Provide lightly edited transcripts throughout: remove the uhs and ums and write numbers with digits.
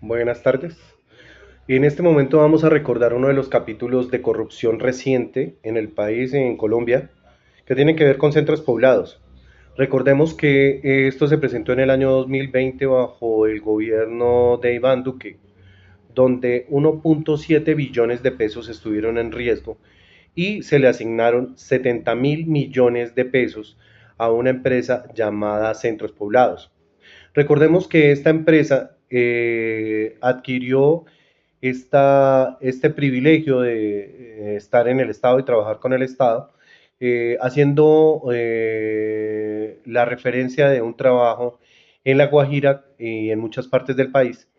Buenas tardes. En este momento vamos a recordar uno de los capítulos de corrupción reciente en el país, en Colombia, que tiene que ver con centros poblados. Recordemos que esto se presentó en el año 2020 bajo el gobierno de Iván Duque, donde 1.7 billones de pesos estuvieron en riesgo y se le asignaron 70.000 millones de pesos a una empresa llamada Centros Poblados. Recordemos que esta empresa adquirió este privilegio de estar en el Estado y trabajar con el Estado, haciendo la referencia de un trabajo en La Guajira y en muchas partes del país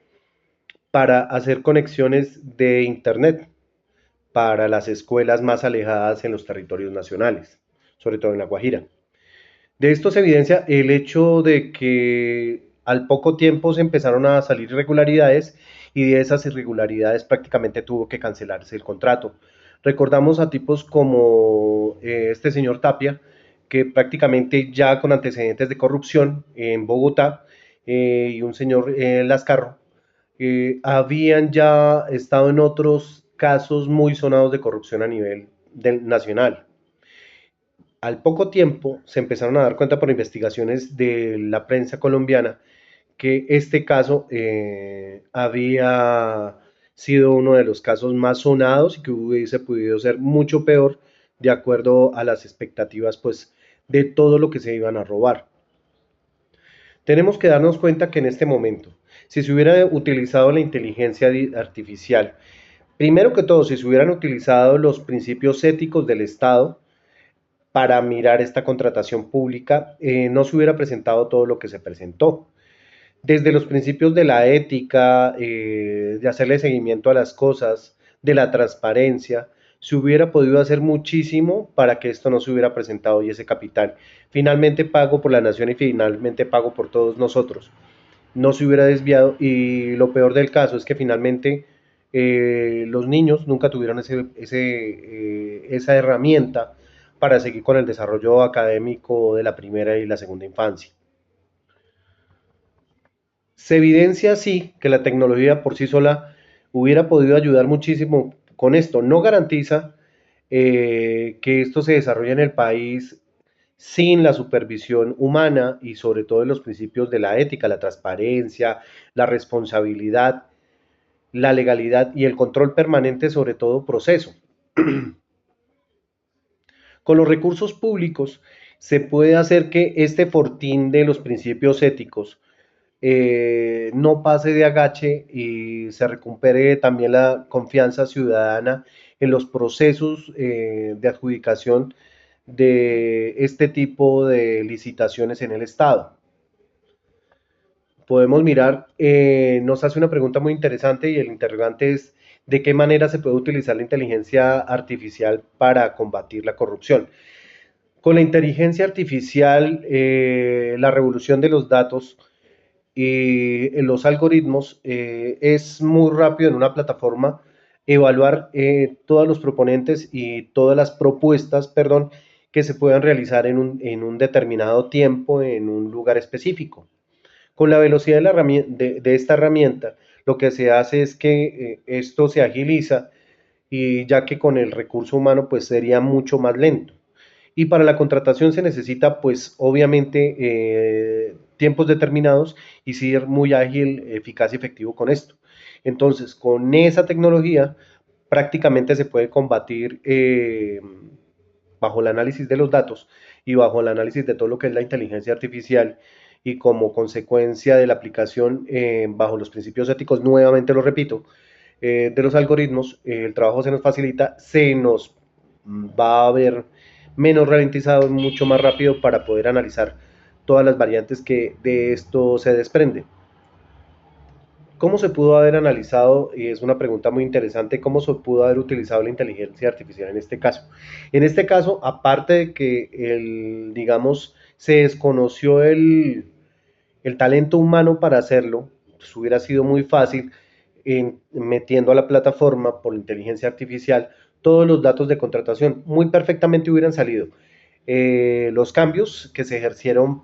para hacer conexiones de Internet para las escuelas más alejadas en los territorios nacionales, sobre todo en La Guajira. De esto se evidencia el hecho de que al poco tiempo se empezaron a salir irregularidades y de esas irregularidades prácticamente tuvo que cancelarse el contrato. Recordamos a tipos como este señor Tapia, que prácticamente ya con antecedentes de corrupción en Bogotá, y un señor Lascarro, habían ya estado en otros casos muy sonados de corrupción a nivel nacional. Al poco tiempo se empezaron a dar cuenta por investigaciones de la prensa colombiana que este caso había sido uno de los casos más sonados y que hubiese podido ser mucho peor de acuerdo a las expectativas pues de todo lo que se iban a robar. Tenemos que darnos cuenta que en este momento, si se hubiera utilizado la inteligencia artificial, primero que todo, si se hubieran utilizado los principios éticos del Estado, para mirar esta contratación pública, no se hubiera presentado todo lo que se presentó. Desde los principios de la ética, de hacerle seguimiento a las cosas, de la transparencia, se hubiera podido hacer muchísimo para que esto no se hubiera presentado y ese capital finalmente pago por la nación y finalmente pago por todos nosotros no se hubiera desviado y lo peor del caso es que finalmente los niños nunca tuvieron esa herramienta para seguir con el desarrollo académico de la primera y la segunda infancia. Se evidencia así que la tecnología por sí sola hubiera podido ayudar muchísimo con esto. No garantiza que esto se desarrolle en el país sin la supervisión humana y sobre todo en los principios de la ética, la transparencia, la responsabilidad, la legalidad y el control permanente sobre todo proceso. Con los recursos públicos se puede hacer que este fortín de los principios éticos no pase de agache y se recupere también la confianza ciudadana en los procesos de adjudicación de este tipo de licitaciones en el Estado. Podemos mirar, nos hace una pregunta muy interesante y el interrogante es de qué manera se puede utilizar la inteligencia artificial para combatir la corrupción. Con la inteligencia artificial, la revolución de los datos y los algoritmos es muy rápido en una plataforma evaluar todos los proponentes y todas las propuestas, perdón, que se puedan realizar en un determinado tiempo en un lugar específico. Con la velocidad de esta herramienta, lo que se hace es que esto se agiliza y ya que con el recurso humano pues sería mucho más lento. Y para la contratación se necesita pues obviamente tiempos determinados y ser muy ágil, eficaz y efectivo con esto. Entonces, con esa tecnología prácticamente se puede combatir bajo el análisis de los datos y bajo el análisis de todo lo que es la inteligencia artificial y como consecuencia de la aplicación bajo los principios éticos, nuevamente lo repito, de los algoritmos, el trabajo se nos facilita, se nos va a ver menos ralentizado, mucho más rápido para poder analizar todas las variantes que de esto se desprenden. ¿Cómo se pudo haber analizado? Y es una pregunta muy interesante, ¿cómo se pudo haber utilizado la inteligencia artificial en este caso? En este caso, aparte de que digamos, se desconoció el talento humano para hacerlo, pues hubiera sido muy fácil metiendo a la plataforma por inteligencia artificial todos los datos de contratación. Muy perfectamente hubieran salido los cambios que se ejercieron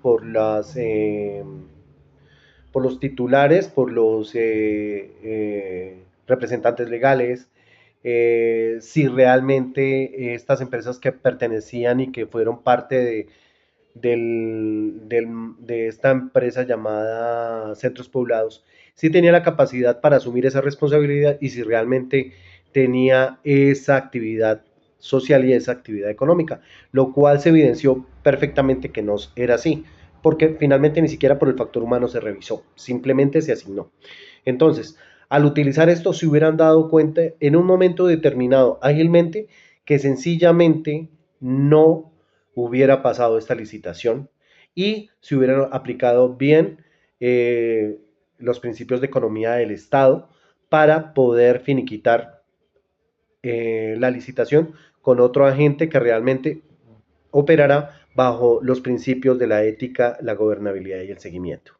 por los titulares, por los representantes legales, si realmente estas empresas que pertenecían y que fueron parte de esta empresa llamada Centros Poblados, si tenía la capacidad para asumir esa responsabilidad y si realmente tenía esa actividad social y esa actividad económica, lo cual se evidenció perfectamente que no era así, porque finalmente ni siquiera por el factor humano se revisó, simplemente se asignó. Entonces, al utilizar esto se hubieran dado cuenta en un momento determinado ágilmente que sencillamente no hubiera pasado esta licitación y se hubieran aplicado bien eh, los principios de economía del Estado para poder finiquitar la licitación con otro agente que realmente operará bajo los principios de la ética, la gobernabilidad y el seguimiento.